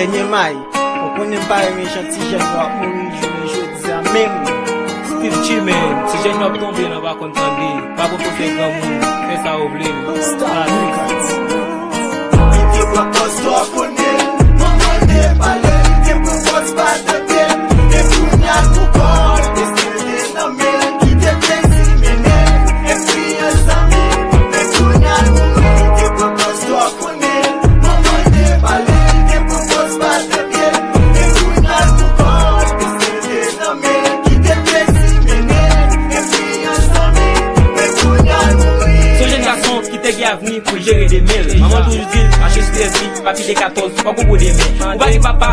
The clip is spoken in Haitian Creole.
denye may, on konen pa reme chanti jen wap mouri jounen jodi a mem. Steve Chimen, si jen wap tombe nan pa kontande, pa pou fe gran moun, fe sa ouble. Star Records. Te propos to konen, maman de pale, te propos pa de pen, e kounya kou kon, te sede nan men, ki te plezi menen, e priye sami, e kounya mouri. Te propos to konen, maman de pale, te propos pa de pen, e kounya kou kon, te sede nan men, ki te plezi menen, e priye sami, e kounya mouri. Son jen gason ki te ge avni pou jere de mel. Maman toujou dil, ache spesi, papi de 14, pa kou de men. Ou bagi papa